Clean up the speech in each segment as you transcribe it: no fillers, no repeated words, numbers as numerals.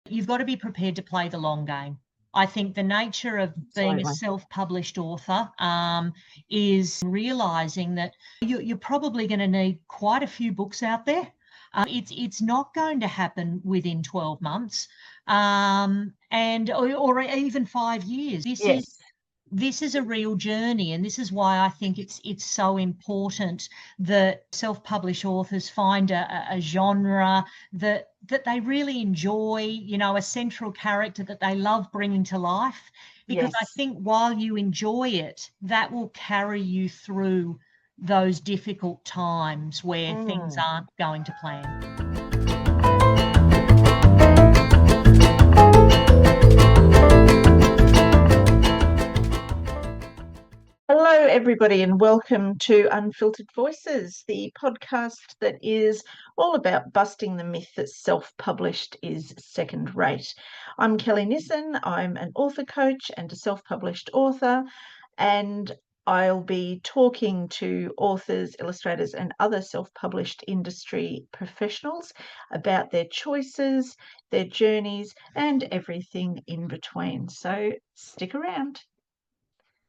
You've got to be prepared to play the long game. I think the nature of being a self-published author is realising that you're probably going to need quite a few books out there. It's not going to happen within 12 months or even 5 years. This is a real journey, and this is why I think it's so important that self-published authors find a genre that they really enjoy, a central character that they love bringing to life, because I think while you enjoy it, that will carry you through those difficult times where things aren't going to plan. Hello, everybody, and welcome to Unfiltered Voices, the podcast that is all about busting the myth that self-published is second-rate. I'm Kelly Nissen. I'm an author coach and a self-published author, and I'll be talking to authors, illustrators, and other self-published industry professionals about their choices, their journeys, and everything in between. So stick around.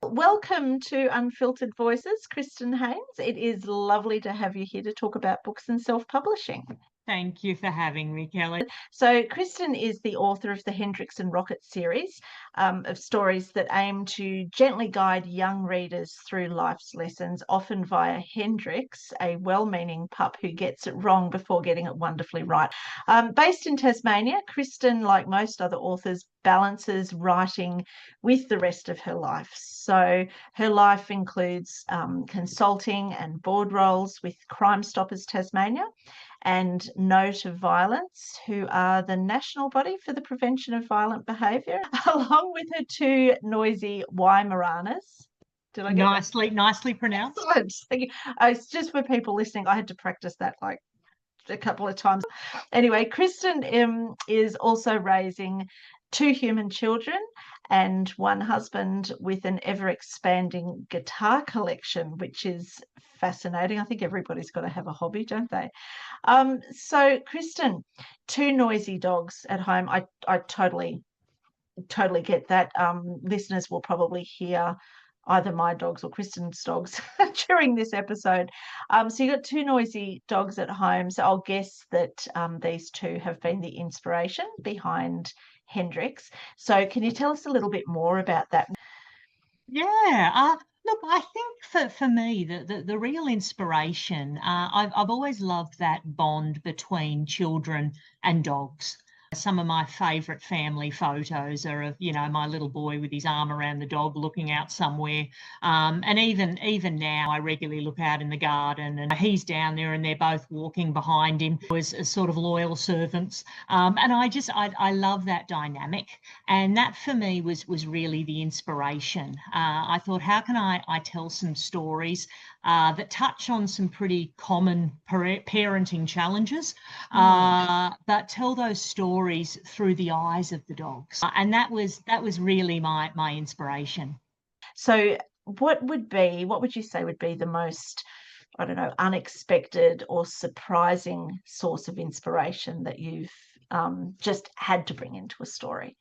Welcome to Unfiltered Voices, Kristin Haynes. It is lovely to have you here to talk about books and self-publishing. Thank you for having me, Kelly. So Kristin is the author of the Hendrix and Rocket series of stories that aim to gently guide young readers through life's lessons, often via Hendrix, a well-meaning pup who gets it wrong before getting it wonderfully right. Based in Tasmania, Kristin, like most other authors, balances writing with the rest of her life. So her life includes consulting and board roles with Crime Stoppers Tasmania and No to Violence, who are the national body for the prevention of violent behaviour, along with her two noisy Weimaraners. Did I get nicely pronounced? It's just for people listening. I had to practice that like a couple of times. Anyway, Kristin is also raising two human children and one husband with an ever-expanding guitar collection, which is fascinating. I think everybody's got to have a hobby, don't they? So, Kristin, two noisy dogs at home. I totally get that. Listeners will probably hear either my dogs or Kristin's dogs during this episode. So you've got two noisy dogs at home. So I'll guess that these two have been the inspiration behind Hendrix. So can you tell us a little bit more about that? Yeah. Look, I think for me, the real inspiration, I've always loved that bond between children and dogs. Some of my favourite family photos are of, my little boy with his arm around the dog looking out somewhere. And even now, I regularly look out in the garden and he's down there and they're both walking behind him as sort of loyal servants. And I love that dynamic. And that for me was really the inspiration. I thought, how can I tell some stories that touch on some pretty common parenting challenges, but tell those stories through the eyes of the dogs. And that was really my inspiration. So what would you say would be the most, I don't know, unexpected or surprising source of inspiration that you've just had to bring into a story?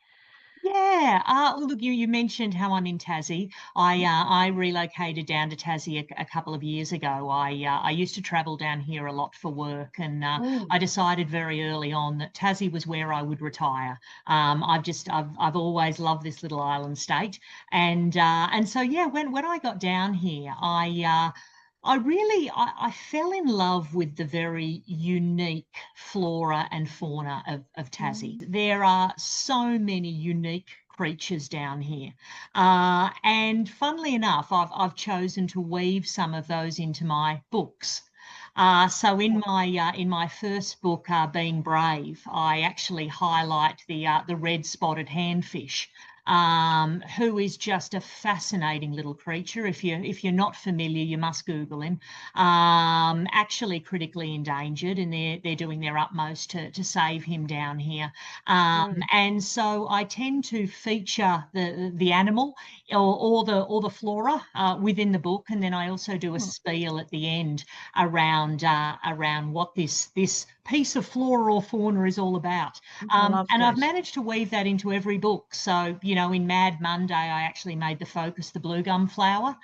Yeah. Look, you mentioned how I'm in Tassie. I relocated down to Tassie a couple of years ago. I used to travel down here a lot for work, and I decided very early on that Tassie was where I would retire. I've always loved this little island state, and so yeah, when I got down here, I fell in love with the very unique flora and fauna of Tassie. There are so many unique creatures down here. And funnily enough, I've chosen to weave some of those into my books. So in my first book, Being Brave, I actually highlight the red-spotted handfish, who is just a fascinating little creature. If you're not familiar, you must Google him. Actually critically endangered, and they're doing their utmost to save him down here. And so I tend to feature the animal or the flora within the book, and then I also do a spiel at the end around what this piece of flora or fauna is all about. I love And that. I've managed to weave that into every book. So, you know, in Mad Monday, I actually made the focus the blue gum flower,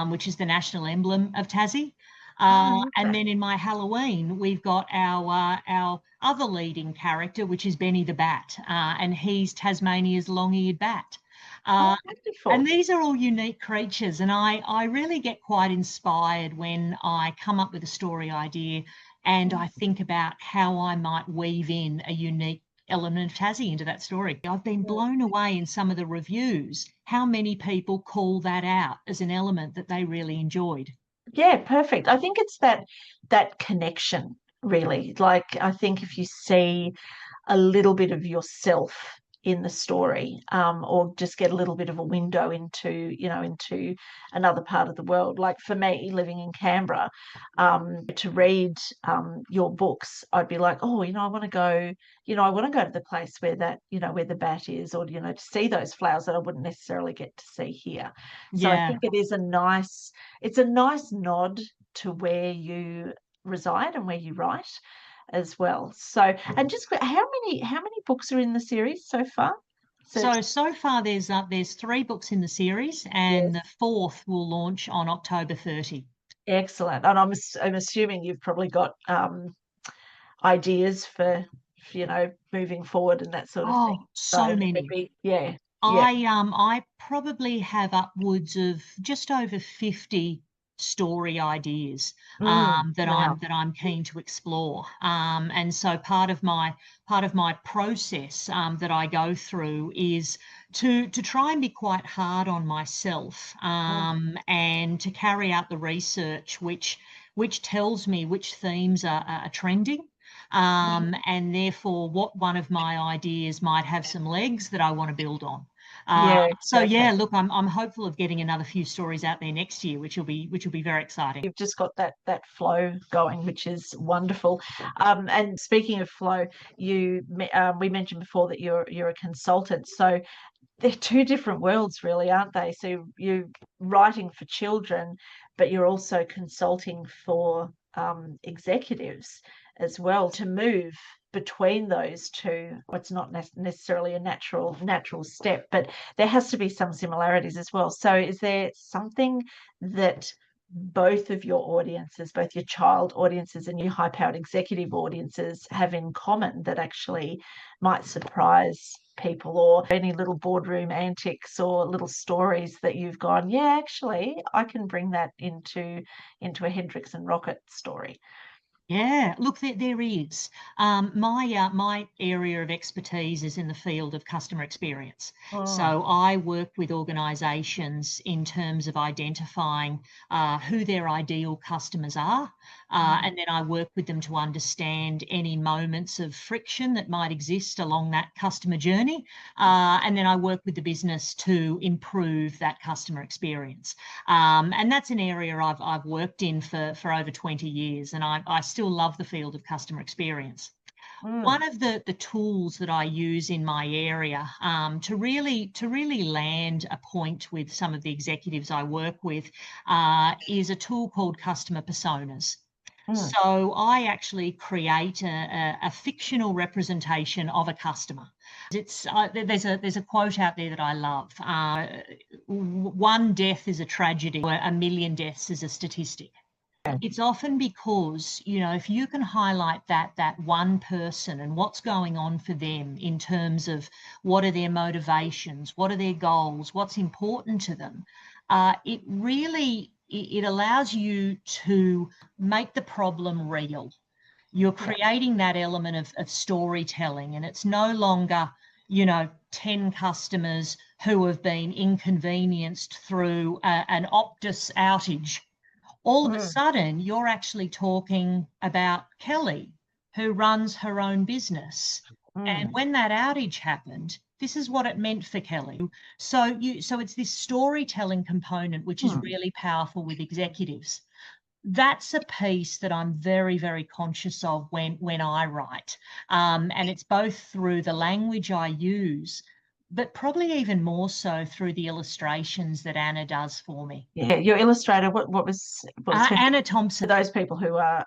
which is the national emblem of Tassie. And then in my Halloween, we've got our other leading character, which is Benny the Bat, and he's Tasmania's long-eared bat. Wonderful. And these are all unique creatures, and I really get quite inspired when I come up with a story idea and I think about how I might weave in a unique element of Tassie into that story. I've been blown away in some of the reviews how many people call that out as an element that they really enjoyed. Yeah, perfect. I think it's that connection, really. Like, I think if you see a little bit of yourself in the story, or just get a little bit of a window into another part of the world. Like for me, living in Canberra, to read your books, I'd be like, oh, I want to go, I want to go to the place where where the bat is, or to see those flowers that I wouldn't necessarily get to see here. So I Yeah. think it's a nice nod to where you reside and where you write as well. So, and just how many books are in the series so far? So far there's 3 books in the series, and Yes, the 4th will launch on October 30. excellent. And I'm assuming you've probably got ideas for moving forward and that sort of thing. Oh, so So many. maybe, yeah, yeah. I probably have upwards of just over 50 story ideas that Wow. I'm keen to explore. And so part of my process that I go through is to try and be quite hard on myself, and to carry out the research which tells me which themes are trending. And therefore what one of my ideas might have some legs that I want to build on. Yeah, So yeah, perfect. look, I'm hopeful of getting another few stories out there next year, which will be very exciting. You've just got that flow going, which is wonderful. And speaking of flow, we mentioned before that you're a consultant. So they're two different worlds, really, aren't they? So you're writing for children, but you're also consulting for executives as well. To move between those two, it's not necessarily a natural step, but there has to be some similarities as well. So is there something that both of your audiences, both your child audiences and your high powered executive audiences, have in common that actually might surprise people, or any little boardroom antics or little stories that you've gone, yeah, actually I can bring that into a Hendrix and Rocket story? Yeah, look, there is. My area of expertise is in the field of customer experience. Oh, So I work with organisations in terms of identifying who their ideal customers are, and then I work with them to understand any moments of friction that might exist along that customer journey, and then I work with the business to improve that customer experience. And that's an area I've worked in for over 20 years, and I still love the field of customer experience. mm, One of the tools that I use in my area, to really land a point with some of the executives I work with, is a tool called customer personas. mm, So I actually create a fictional representation of a customer. It's there's a quote out there that I love. One death is a tragedy, or a million deaths is a statistic. It's often because, if you can highlight that one person and what's going on for them in terms of what are their motivations, what are their goals, what's important to them, it allows you to make the problem real. You're yeah, creating that element of storytelling, and it's no longer 10 customers who have been inconvenienced through an Optus outage. All of a mm, sudden you're actually talking about Kelly, who runs her own business. And mm, when that outage happened, this is what it meant for Kelly. So it's this storytelling component which is mm. really powerful with executives. That's a piece that I'm very, very conscious of when I write. And it's both through the language I use, but probably even more so through the illustrations that Anna does for me. Yeah, your illustrator, what was her Anna Thompson. for those people who are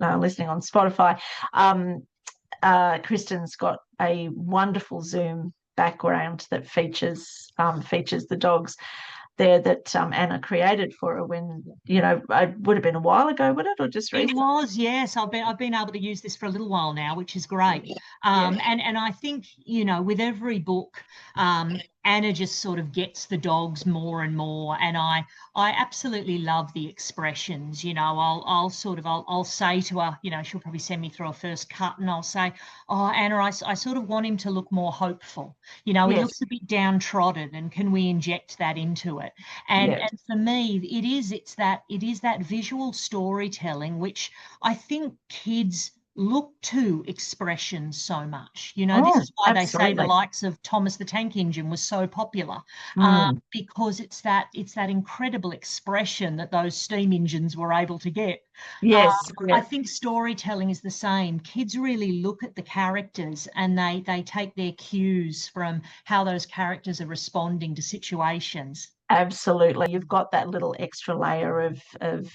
listening on Spotify, Kristin's got a wonderful Zoom background that features the dogs there that Anna created for her when, it would have been a while ago, would it, or just It recently? was, yes. I've been able to use this for a little while now, which is great. Yeah. And I think, with every book, Anna just sort of gets the dogs more and more. And I absolutely love the expressions. I'll say to her, she'll probably send me through a first cut, and I'll say, "Oh, Anna, I sort of want him to look more hopeful. He Yes. looks a bit downtrodden, and can we inject that into it?" And Yes. and for me, it is that visual storytelling which I think kids look to expression so much. This is why they say the Absolutely. likes of Thomas the Tank Engine was so popular, because it's that incredible expression that those steam engines were able to get. Yes. I Yes. think storytelling is the same. Kids really look at the characters, and they take their cues from how those characters are responding to situations. Absolutely. You've got that little extra layer of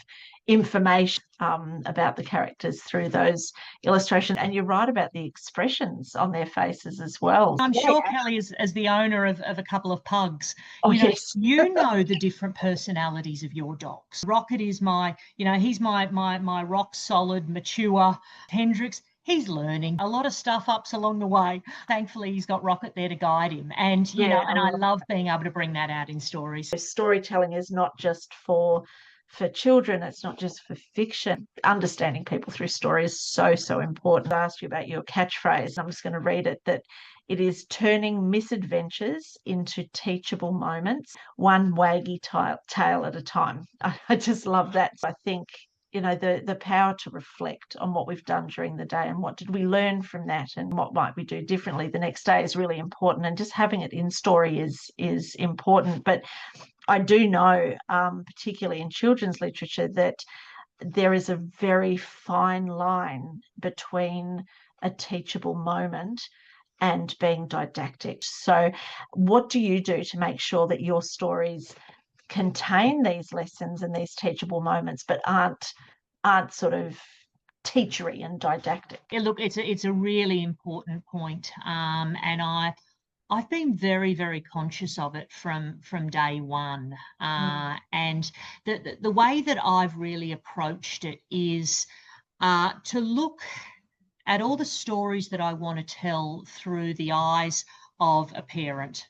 information about the characters through those illustrations. And you're right about the expressions on their faces as well. I'm sure, Kelly, as the owner of a couple of pugs, Oh, yes. you know the different personalities of your dogs. Rocket is he's my rock solid, mature. Hendrix, he's learning a lot of stuff ups along the way. Thankfully, he's got Rocket there to guide him. And, Yeah, and I love being able to bring that out in stories. storytelling is not just for children, it's not just for fiction. Understanding people through story is so important. I asked you about your catchphrase. I'm just going to read it, that it is turning misadventures into teachable moments, one waggy tail at a time. I just love that. I think the power to reflect on what we've done during the day and what did we learn from that and what might we do differently the next day is really important, and just having it in story is important. But I do know, particularly in children's literature, that there is a very fine line between a teachable moment and being didactic. So what do you do to make sure that your stories contain these lessons and these teachable moments, but aren't sort of teachery and didactic? Yeah, look, it's a really important point, and I've been very, very conscious of it from day one. And the way that I've really approached it is to look at all the stories that I want to tell through the eyes of a parent.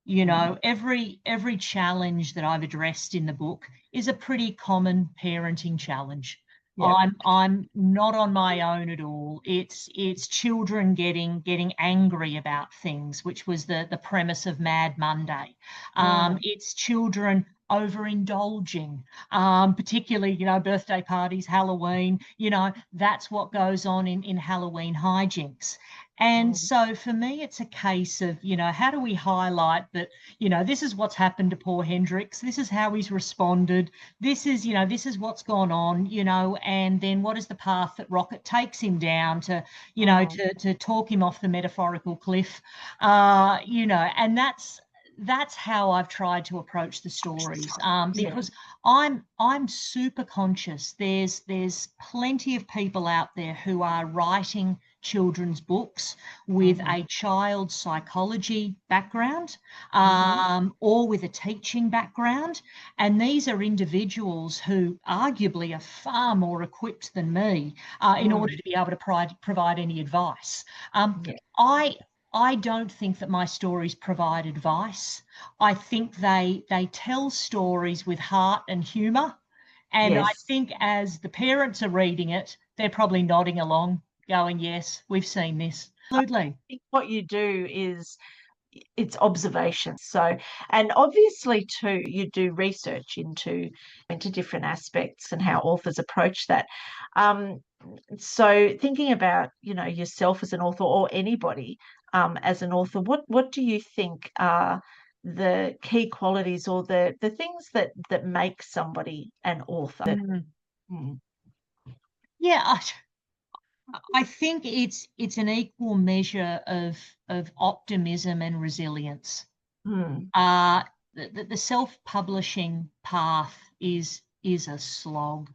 Every challenge that I've addressed in the book is a pretty common parenting challenge. Yep. I'm not on my own at all. It's children getting angry about things, which was the premise of Mad Monday. It's children overindulging, particularly birthday parties, Halloween. That's what goes on in Halloween hijinks. And so for me, it's a case of, how do we highlight that, this is what's happened to poor Hendrix. This is how he's responded. This is what's gone on, and then what is the path that Rocket takes him down to, to talk him off the metaphorical cliff, and that's how I've tried to approach the stories, because I'm super conscious. There's plenty of people out there who are writing children's books with a child psychology background, or with a teaching background. And these are individuals who arguably are far more equipped than me in order to be able to provide any advice. I don't think that my stories provide advice. I think they tell stories with heart and humour. And I think as the parents are reading it, they're probably nodding along, going, yes, we've seen this. Absolutely. I think what you do is it's observation. So, and obviously too, you do research into different aspects and how authors approach that. So thinking about, yourself as an author or anybody as an author, what do you think are the key qualities or the things that make somebody an author? Yeah, I think it's an equal measure of optimism and resilience. The self-publishing path is a slog.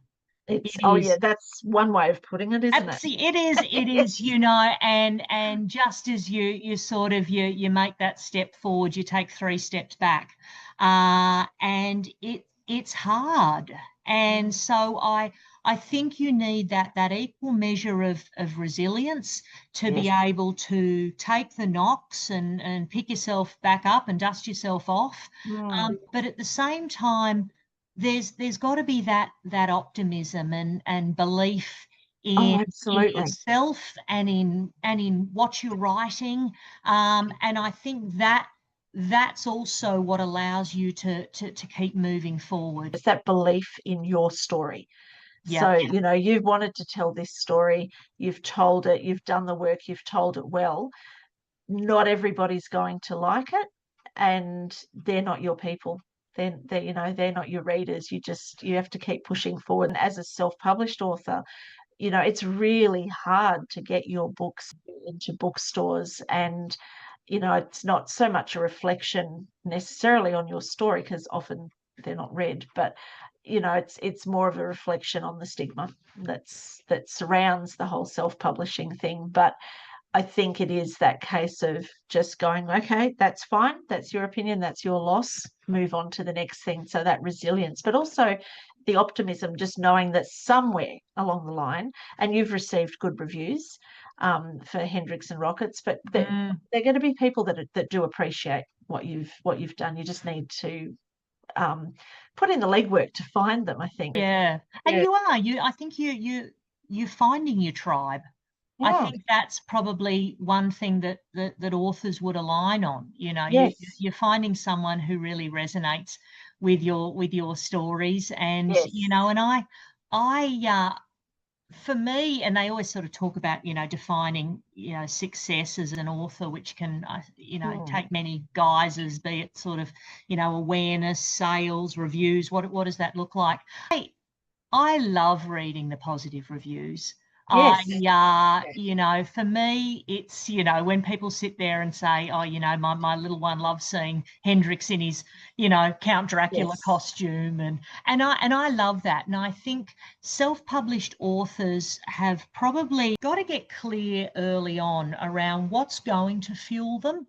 It's It oh is. yeah, that's one way of putting it, isn't it? It is, and just as you sort of you make that step forward, you take 3 steps back. And it's hard. And so I think you need that equal measure of resilience to be Yes. able to take the knocks and pick yourself back up and dust yourself off. Mm. But at the same time, there's got to be that optimism and belief Oh, in absolutely. yourself and in what you're writing. And I think that's also what allows you to keep moving forward. It's that belief in your story. Yeah. So, you've wanted to tell this story, you've told it, you've done the work, you've told it well. Not everybody's going to like it, and they're not your people. They're not your readers. You have to keep pushing forward. And as a self-published author, it's really hard to get your books into bookstores, and it's not so much a reflection necessarily on your story, because often they're not read, but it's more of a reflection on the stigma that surrounds the whole self-publishing thing. But I think it is that case of just going, okay, that's fine, that's your opinion, that's your loss, move on to the next thing. So that resilience, but also the optimism, just knowing that somewhere along the line, and you've received good reviews for Hendrix and Rockets, but Mm. they're going to be people that do appreciate what you've done. You just need to put in the legwork to find them, I think. Yeah. And Yeah. I think you're finding your tribe. I Yeah. think that's probably one thing that authors would align on. Yes. You're finding someone who really resonates with your stories. And Yes. and I for me, and they always sort of talk about defining success as an author, which can Mm. take many guises, be it sort of awareness, sales, reviews. What does that look like? I love reading the positive reviews. Yes. For me, it's, when people sit there and say, oh, my little one loves seeing Hendrix in his, Count Dracula Yes. costume. And I love that. And I think self-published authors have probably got to get clear early on around what's going to fuel them.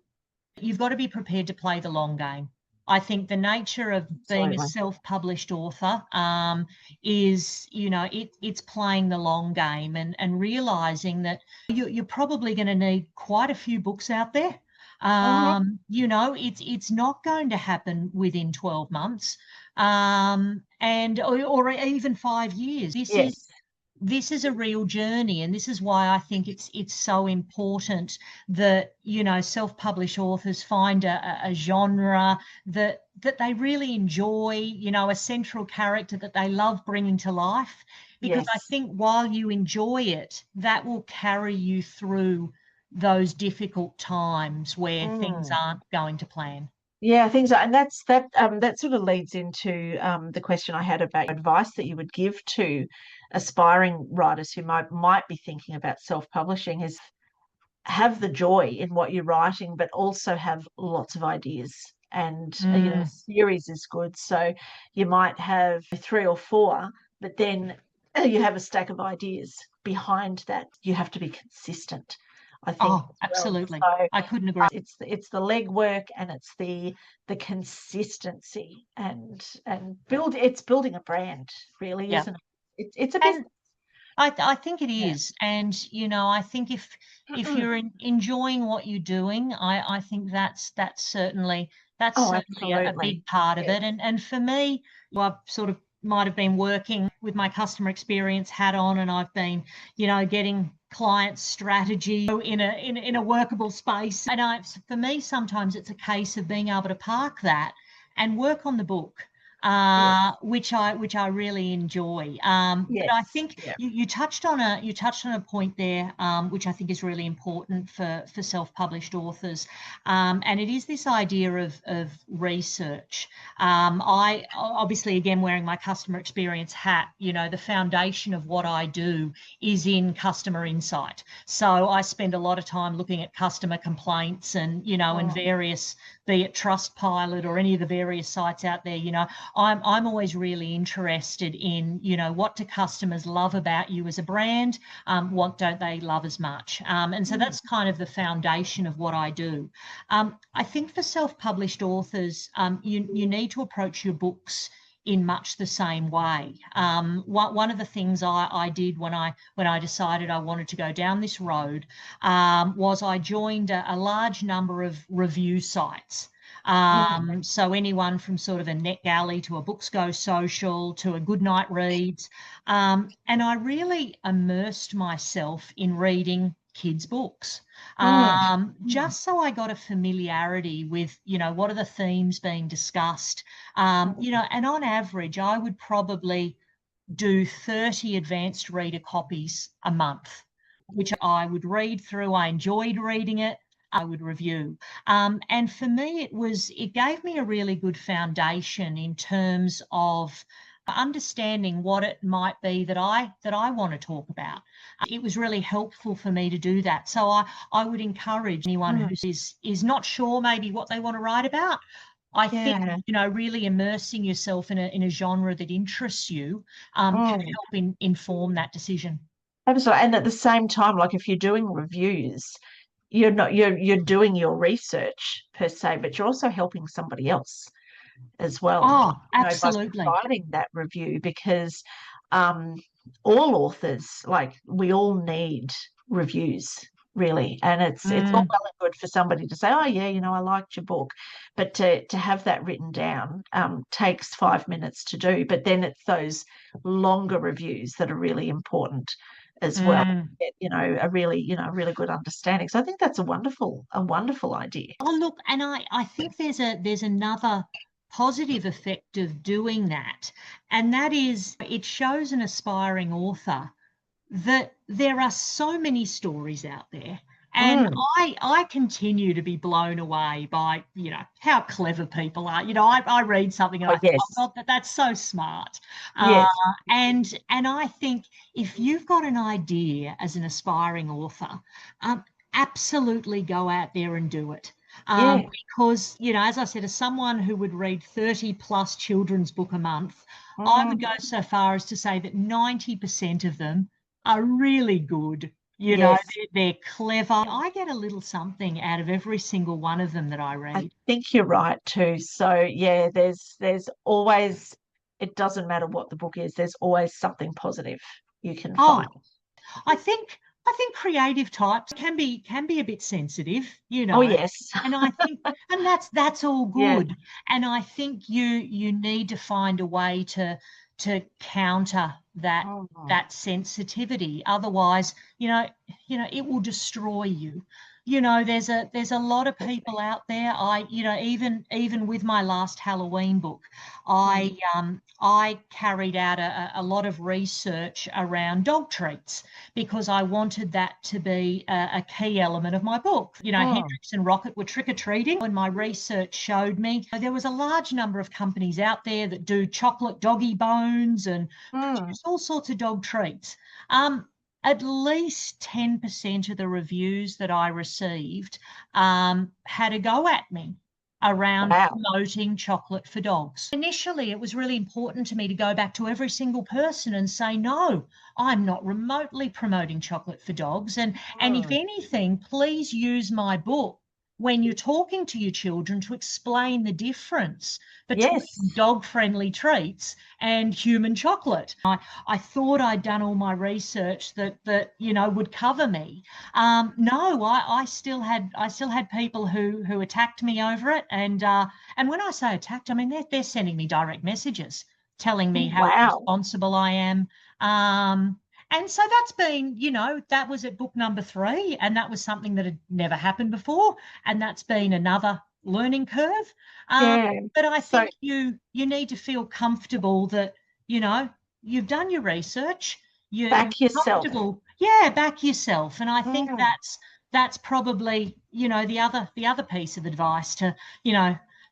You've got to be prepared to play the long game. I think the nature of being a Absolutely. self-published author is, it's playing the long game and realizing that you're probably going to need quite a few books out there. Mhm. It's not going to happen within 12 months, or even 5 years. Yes. This is a real journey, and this is why I think it's so important that self-published authors find a genre that they really enjoy, a central character that they love bringing to life, because I Yes. think while you enjoy it, that will carry you through those difficult times where things Mm. aren't going to plan. Yeah, I think so. And that sort of leads into the question I had about advice that you would give to aspiring writers who might be thinking about self-publishing, is have the joy in what you're writing, but also have lots of ideas. And a Mm. series is good. So you might have 3 or 4, but then you have a stack of ideas behind that. You have to be consistent, I think, Oh, as well. absolutely. So I couldn't agree. it's the legwork, and it's the consistency, and building a brand, really, Yeah. isn't it? It's a And business. I think it Yeah. is. And, I think if you're enjoying what you're doing, I think that's certainly Oh, a absolutely. big part of Yes. it. And for me, I've sort of might have been working with my customer experience hat on, and I've been, getting client strategy in a workable space. And for me, sometimes it's a case of being able to park that and work on the book, Yes. which I really enjoy. But I Yes. think Yeah. you touched on a point there, which I think is really important for self-published authors, and it is this idea of research. I obviously, again, wearing my customer experience hat, the foundation of what I do is in customer insight. So I spend a lot of time looking at customer complaints and and Mm. various, be it Trustpilot or any of the various sites out there. I'm always really interested in, what do customers love about you as a brand? What don't they love as much? And so that's kind of the foundation of what I do. I think for self-published authors, you need to approach your books in much the same way. One of the things I did when I decided I wanted to go down this road was I joined a large number of review sites. So anyone from sort of a NetGalley to a Books Go Social to a Goodnight Reads. And I really immersed myself in reading kids' books, just so I got a familiarity with, what are the themes being discussed. And on average, I would probably do 30 advanced reader copies a month, which I would read through. I enjoyed reading it. I would review. And for me, it gave me a really good foundation in terms of understanding what it might be that I want to talk about. It was really helpful for me to do that. So I would encourage anyone who is not sure maybe what they want to write about. I think, really immersing yourself in a genre that interests you can help inform that decision. Absolutely. And at the same time, like if you're doing reviews, you're doing your research per se, but you're also helping somebody else as well. Oh, By absolutely. providing that review, because all authors, like we all need reviews, really. And it's all well and good for somebody to say, oh yeah, I liked your book, but to have that written down takes 5 minutes to do. But then it's those longer reviews that are really important as well. A really good understanding. So I think that's a wonderful idea. Oh, look, and I think there's another positive effect of doing that, and that is it shows an aspiring author that there are so many stories out there. And I continue to be blown away by, how clever people are. I read something and I think, oh God, that's so smart. Yes. And I think if you've got an idea as an aspiring author, absolutely go out there and do it. Because, as I said, as someone who would read 30 plus children's book a month, I would go so far as to say that 90% of them are really good. They're clever. I get a little something out of every single one of them that I read. I think you're right too. So yeah, there's always, it doesn't matter what the book is, there's always something positive you can find. I think creative types can be a bit sensitive, Oh yes. And I think, and that's all good. Yeah. And I think you need to find a way to counter that sensitivity. Otherwise, it will destroy you. There's a lot of people out there. Even with my last Halloween book, I carried out a lot of research around dog treats because I wanted that to be a key element of my book. Hendrix and Rocket were trick-or-treating, and my research showed me there was a large number of companies out there that do chocolate doggy bones and produce all sorts of dog treats. At least 10% of the reviews that I received had a go at me around promoting chocolate for dogs. Initially, it was really important to me to go back to every single person and say, no, I'm not remotely promoting chocolate for dogs. And if anything, please use my book when you're talking to your children to explain the difference between dog-friendly treats and human chocolate. I thought I'd done all my research that would cover me. No, I still had people who attacked me over it, and when I say attacked, I mean they're sending me direct messages telling me how responsible I am. And so that's been, that was at book number 3, and that was something that had never happened before, and that's been another learning curve. But I think you need to feel comfortable that, you've done your research, you're comfortable. Yeah, back yourself. And I think that's probably, the other piece of advice to,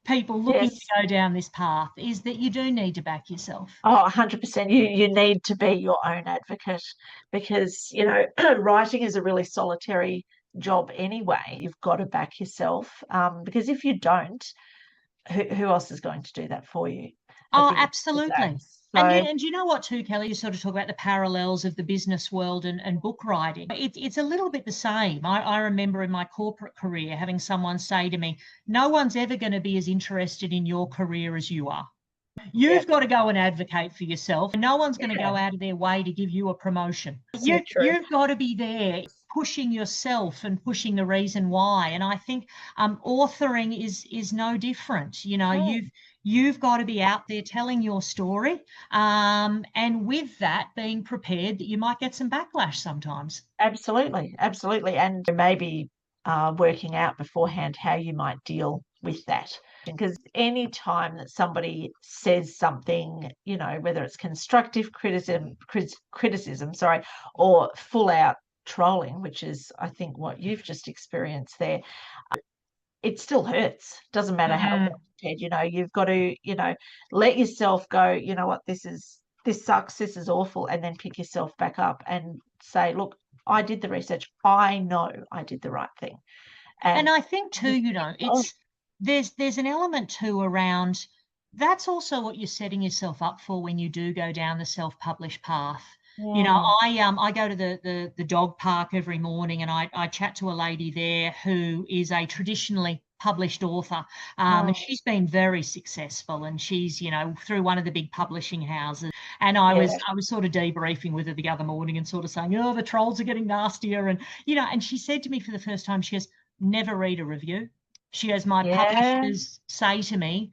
people looking to go down this path is that you do need to back yourself. Oh, 100%. You need to be your own advocate because, writing is a really solitary job anyway. You've got to back yourself because if you don't, who else is going to do that for you? Oh, the absolutely. And So you know what too, Kelly, you sort of talk about the parallels of the business world and book writing. It's a little bit the same. I remember in my corporate career having someone say to me, no one's ever going to be as interested in your career as you are. yeah, You've got to go and advocate for yourself. No one's going to yeah, go out of their way to give you a promotion. so true. You've got to be there pushing yourself and pushing the reason why. And I think authoring is no different. You know, Mm. you've got to be out there telling your story, and with that being prepared that you might get some backlash sometimes. Absolutely, absolutely. And maybe working out beforehand how you might deal with that. Because any time that somebody says something, you know, whether it's constructive criticism, sorry, or full out trolling, which is, I think, what you've just experienced there, it still hurts. Doesn't matter how Mm. well prepared, you know, you've got to, you know, let yourself go, you know what, this sucks, this is awful, and then pick yourself back up and say, look, I did the research. I know I did the right thing. And And I think too, you know, oh, it's there's an element too around that's also what you're setting yourself up for when you do go down the self-published path. You know, mm, I go to the dog park every morning and I chat to a lady there who is a traditionally published author. And mm, she's been very successful and she's, you know, through one of the big publishing houses. And yeah, I was sort of debriefing with her the other morning and sort of saying, oh, the trolls are getting nastier. And, you know, and she said to me for the first time, she goes, never read a review. She goes, my yeah, publishers say to me,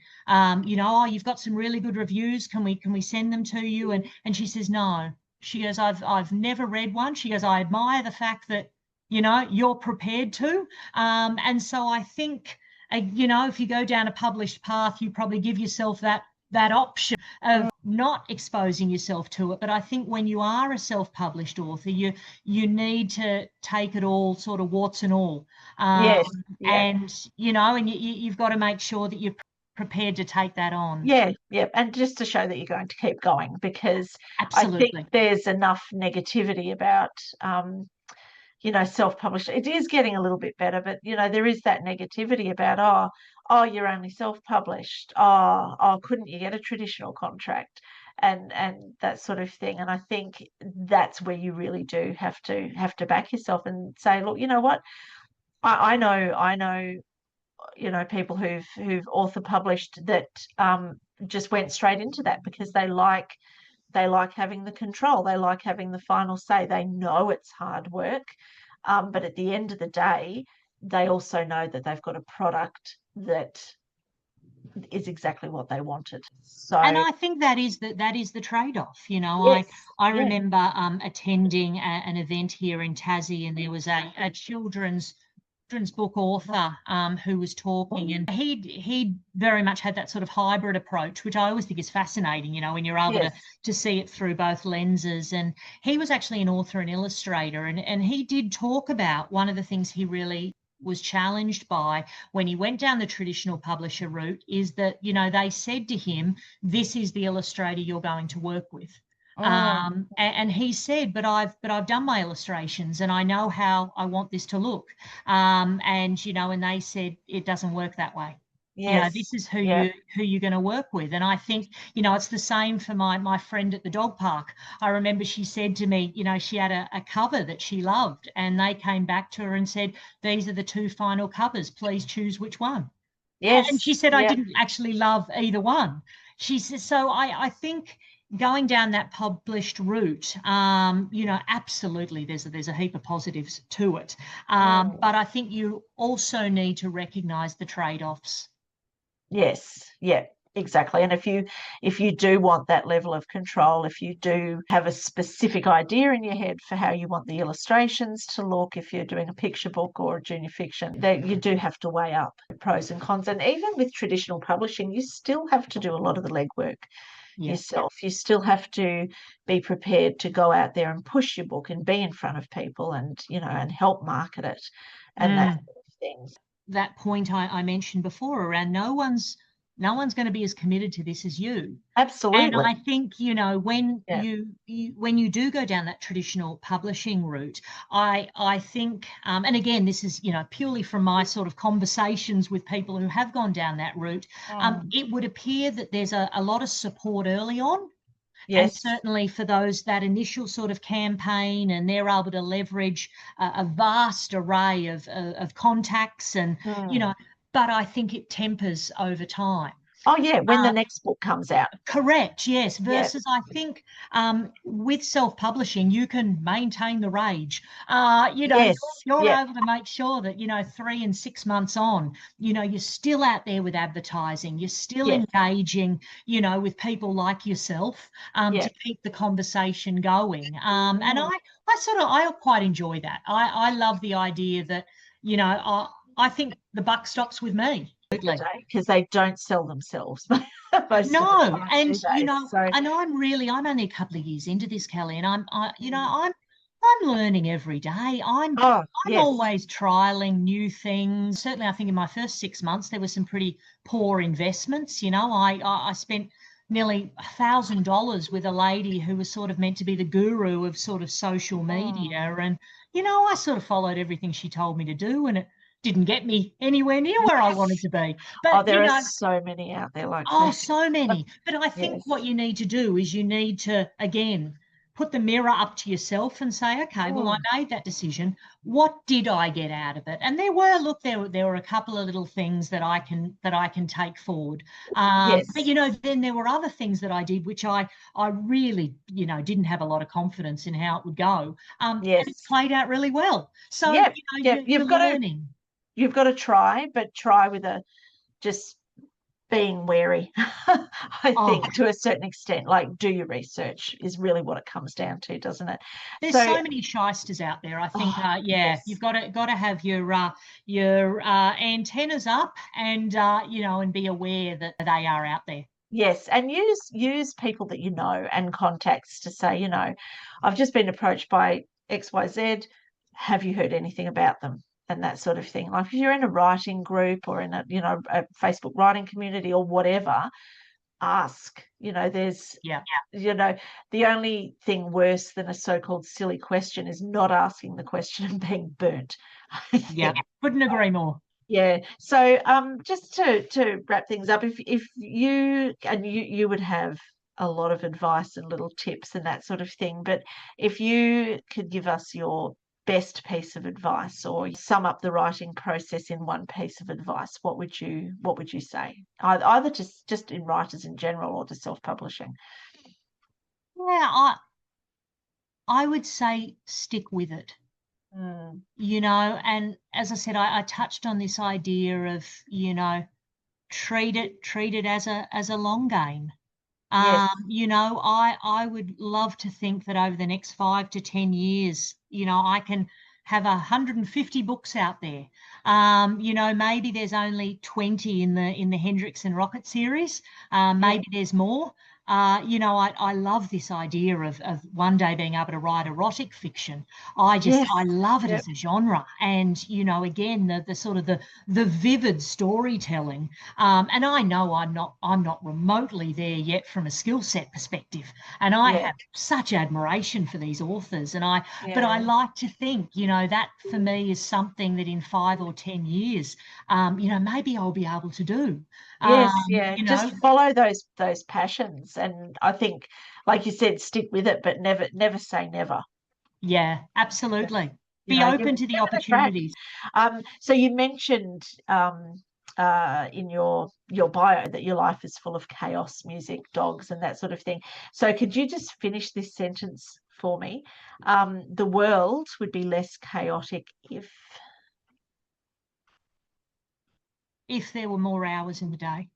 you know, oh, you've got some really good reviews. Can we send them to you? And she says, no. She goes, I've never read one. She goes, I admire the fact that, you know, you're prepared to. And so I think, you know, if you go down a published path, you probably give yourself that option mm, of not exposing yourself to it. But I think when you are a self-published author, you need to take it all sort of warts and all. yes, yeah, And you know, and you've got to make sure that you're prepared to take that on. yeah, yeah. And just to show that you're going to keep going, because I think Absolutely. there's enough negativity about you know, self-published. It is getting a little bit better, but you know, there is that negativity about, oh, you're only self-published. Oh, couldn't you get a traditional contract? And that sort of thing. And I think that's where you really do have to back yourself and say, look, you know what? I know, you know, people who've author published that just went straight into that because they like having the control. They like having the final say. They know it's hard work. But at the end of the day, they also know that they've got a product that is exactly what they wanted. And So, I think that is the trade-off. You know, yes, I yeah. remember attending an event here in Tassie, and there was a children's book author who was talking, and he very much had that sort of hybrid approach, which I always think is fascinating. You know, when you're able Yes. to see it through both lenses. And he was actually an author and illustrator, and he did talk about one of the things he really was challenged by when he went down the traditional publisher route is that, you know, they said to him, this is the illustrator you're going to work with. Mm, And he said, but I've done my illustrations and I know how I want this to look. And, you know, and they said, it doesn't work that way. You know, this yes. is Yeah. who you're going to work with. And I think, you know, it's the same for my friend at the dog park. I remember she said to me, you know, she had a cover that she loved, and they came back to her and said, these are the two final covers. Please choose which one. And Yes. she said, I Yeah. didn't actually love either one. She says, so I think going down that published route, you know, absolutely there's a heap of positives to it. Mm. But I think you also need to recognize the trade-offs. Yes, yeah, exactly. And if you do want that level of control, if you do have a specific idea in your head for how you want the illustrations to look, if you're doing a picture book or a junior fiction, that you do have to weigh up the pros and cons. And even with traditional publishing, you still have to do a lot of the legwork Yeah. yourself. You still have to be prepared to go out there and push your book and be in front of people and, you know, and help market it and that Mm. sort of thing. That point I mentioned before around no one's no one's going to be as committed to this as you. Absolutely. And I think, you know, when Yeah. when you do go down that traditional publishing route, I think, and again, this is, you know, purely from my sort of conversations with people who have gone down that route, it would appear that there's a lot of support early on. And Yes. certainly for those, that initial sort of campaign, and they're able to leverage a vast array of contacts and, you know, but I think it tempers over time. Oh, yeah, when the next book comes out. Correct, yes. Yeah. Versus, I think with self-publishing, you can maintain the rage. You know, Yes. you're Yeah. able to make sure that, you know, 3 and 6 months on, you know, you're still out there with advertising. You're still Yes. engaging, you know, with people like yourself Yeah. to keep the conversation going. And I quite enjoy that. I love the idea that, you know, I think the buck stops with me. Because they don't sell themselves. No, and you know, So, and I'm only a couple of years into this, Kelly, and I'm learning every day. I'm yes. always trialing new things. Certainly, I think in my first 6 months there were some pretty poor investments. You know, I spent nearly $1,000 with a lady who was sort of meant to be the guru of sort of social media, and you know, I sort of followed everything she told me to do, and it didn't get me anywhere near where I wanted to be. But there you are know, so many out there like oh, that. so many. But I think Yes. what you need to do is you need to, again, put the mirror up to yourself and say, okay, well, I made that decision. What did I get out of it? And there were a couple of little things that I can take forward. Yes. But you know, then there were other things that I did which I really, you know, didn't have a lot of confidence in how it would go. Yes. And it's played out really well. So Yep. you know, you're learning. You've got to try, but try with just being wary. I think to a certain extent, like, do your research is really what it comes down to, doesn't it? There's so many shysters out there. I think, yes. you've got to have your antennas up, and you know, and be aware that they are out there. Yes, and use people that you know and contacts to say, you know, I've just been approached by XYZ. Have you heard anything about them? And that sort of thing. Like if you're in a writing group or in a, you know, a Facebook writing community or whatever, ask. You know, there's, you know, the only thing worse than a so-called silly question is not asking the question and being burnt. Yeah, couldn't agree more. Yeah. So just to wrap things up, if you and you would have a lot of advice and little tips and that sort of thing, but if you could give us your best piece of advice or sum up the writing process in one piece of advice, what would you say? Either just in writers in general or to self-publishing. Yeah, I would say stick with it. You know, and as I said, I touched on this idea of, you know, treat it as a long game. Yes. You know, I would love to think that over the next 5 to 10 years, you know, I can have 150 books out there. You know, maybe there's only 20 in the Hendrix and Rocket series. Maybe there's more. You know, I love this idea of one day being able to write erotic fiction. I love it as a genre. And, you know, again, the sort of the vivid storytelling. And I know I'm not remotely there yet from a skill set perspective. And I have such admiration for these authors. And but I like to think, you know, that for me is something that in 5 or 10 years, you know, maybe I'll be able to do. Yes, You know, just follow those passions, and I think, like you said, stick with it, but never say never. Yeah, absolutely. You Be know, open to the give it a crack. opportunities. So you mentioned in your bio that your life is full of chaos, music, dogs, and that sort of thing. So could you just finish this sentence for me? The world would be less chaotic if there were more hours in the day.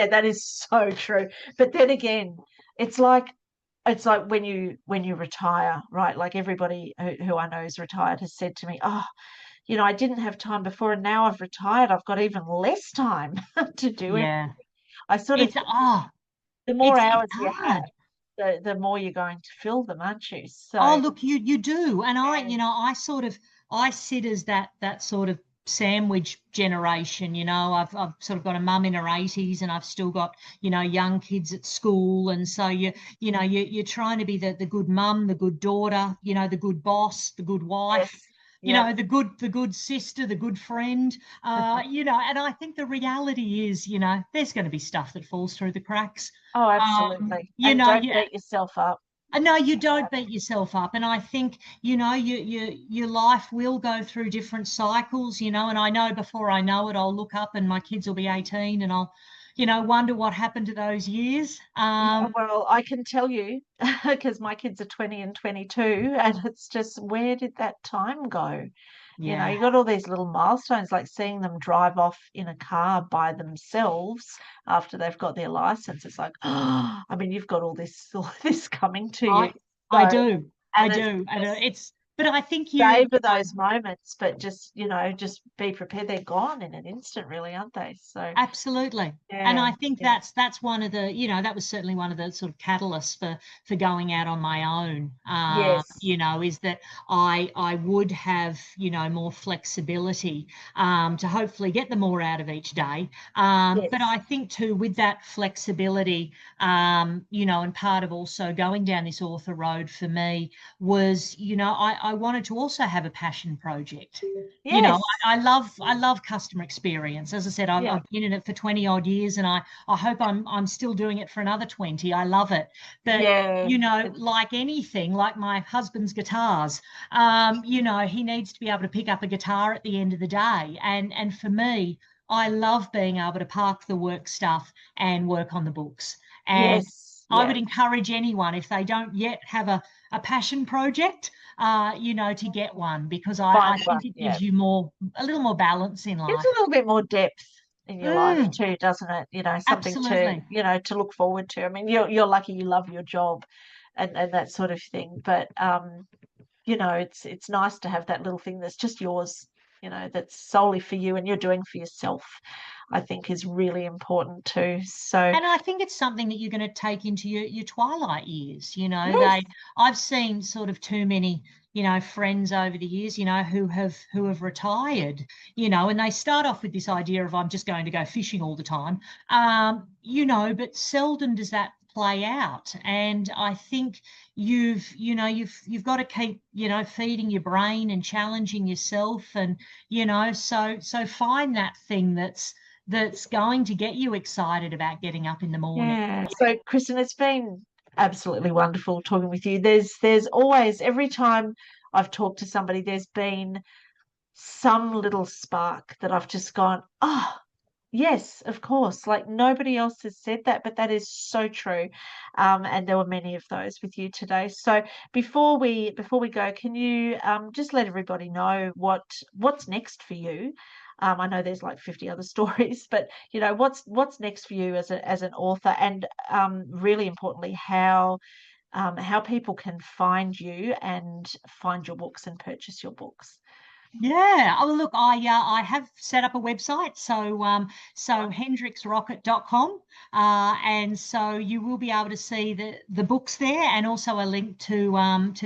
That is so true. But then again, it's like when you retire, right? Like everybody who I know is retired has said to me, oh, you know, I didn't have time before and now I've retired, I've got even less time to do it. I sort of the more hours you have, the more you're going to fill them, aren't you? So look, you do. And I, you know, I sit as that sort of sandwich generation. I've sort of got a mum in her 80s, and I've still got, young kids at school. And so you're trying to be the good mum, the good daughter, the good boss, the good wife. Yes. Yep. The good sister, the good friend, and I think the reality is, there's going to be stuff that falls through the cracks. Oh, absolutely. You And know, don't you, beat yourself up. no, you don't beat yourself up. And I think, your life will go through different cycles, and I know before I know it, I'll look up and my kids will be 18, and I'll, wonder what happened to those years. Well, I can tell you because my kids are 20 and 22, and it's just, where did that time go? Yeah. You got all these little milestones, like seeing them drive off in a car by themselves after they've got their license. It's like, oh, I mean, you've got all this coming to you. I So, do. I and it's do. And just but I think savor those moments, but just, just be prepared. They're gone in an instant, really, aren't they? So, absolutely. And yeah, I think yeah. that's one of the, that was certainly one of the sort of catalysts for going out on my own. Yes, Is that I would have, more flexibility to hopefully get the more out of each day. But yes, I think too, with that flexibility, and part of also going down this author road for me was, I wanted to also have a passion project. yes, I love customer experience. As I said, yeah, I've been in it for 20 odd years, and I hope I'm still doing it for another 20. I love it. But, yeah. like anything, like my husband's guitars, he needs to be able to pick up a guitar at the end of the day. And for me, I love being able to park the work stuff and work on the books. And Yes, I would yeah. encourage anyone, if they don't yet have a passion project, to get one, because I Find one, think it yeah. gives you a little more balance in Gives life. a little bit more depth in your life Mm, too, doesn't it? Something to, absolutely. to look forward to. I mean, you're lucky you love your job and that sort of thing. But it's nice to have that little thing that's just yours, that's solely for you and you're doing for yourself, I think is really important too. So And I think it's something that you're going to take into your twilight years. yes, I've seen sort of too many, friends over the years, who have retired, and they start off with this idea of, I'm just going to go fishing all the time. But seldom does that play out. And I think you've got to keep, feeding your brain and challenging yourself. And, so find that thing that's going to get you excited about getting up in the morning. yeah. So Kristen, it's been absolutely wonderful talking with you. There's always, every time I've talked to somebody, there's been some little spark that I've just gone, oh, yes, of course. Like nobody else has said that, but that is so true. And there were many of those with you today. So before we go, can you just let everybody know what's next for you? I know there's like 50 other stories, but what's next for you as an author, and really importantly, how people can find you and find your books and purchase your books. Yeah. Oh, look, I have set up a website, so hendrixrocket.com, and so you will be able to see the books there, and also a link to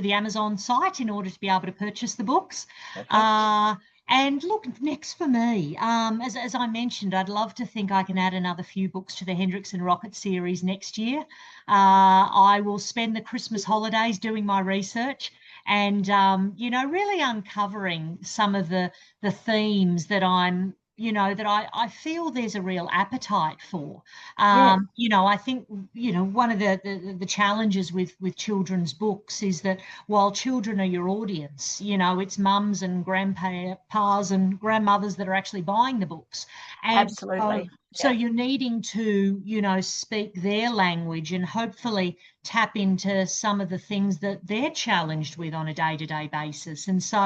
the Amazon site in order to be able to purchase the books. Okay. And look, next for me, as I mentioned, I'd love to think I can add another few books to the Hendrix and Rocket series next year. I will spend the Christmas holidays doing my research, and really uncovering some of the themes that I feel there's a real appetite for. Yes, I think one of the challenges with children's books is that while children are your audience, it's mums and grandpas and grandmothers that are actually buying the books. And so absolutely. so Yeah. you're needing to, speak their language and hopefully tap into some of the things that they're challenged with on a day-to-day basis. And so,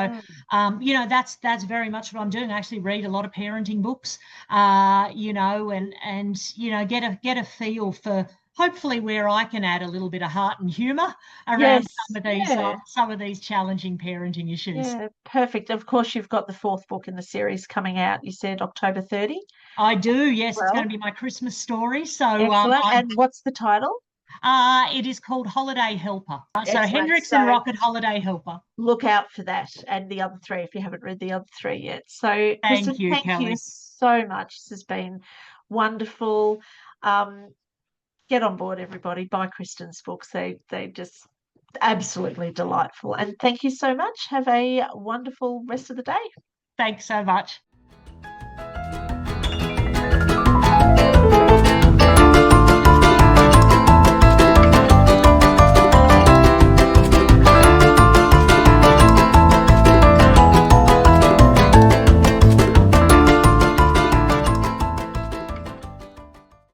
Mm. that's very much what I'm doing. I actually read a lot of parenting books, and get a feel for hopefully where I can add a little bit of heart and humour around Yes. uh, Yeah. some of these challenging parenting issues. Yeah. Perfect. Of course, you've got the fourth book in the series coming out. You said October 30. I do, yes, it's going Well, to be my Christmas story. So excellent. And what's the title? It is called Holiday Helper. So Excellent. Hendrix and So Rocket Holiday Helper. look out for that and the other three if you haven't read the other three yet. So, Kristin, Thank you, thank you Kelly. so much. This has been wonderful. Get on board, everybody. Buy Kristin's books. They just absolutely delightful. And thank you so much. Have a wonderful rest of the day. Thanks so much.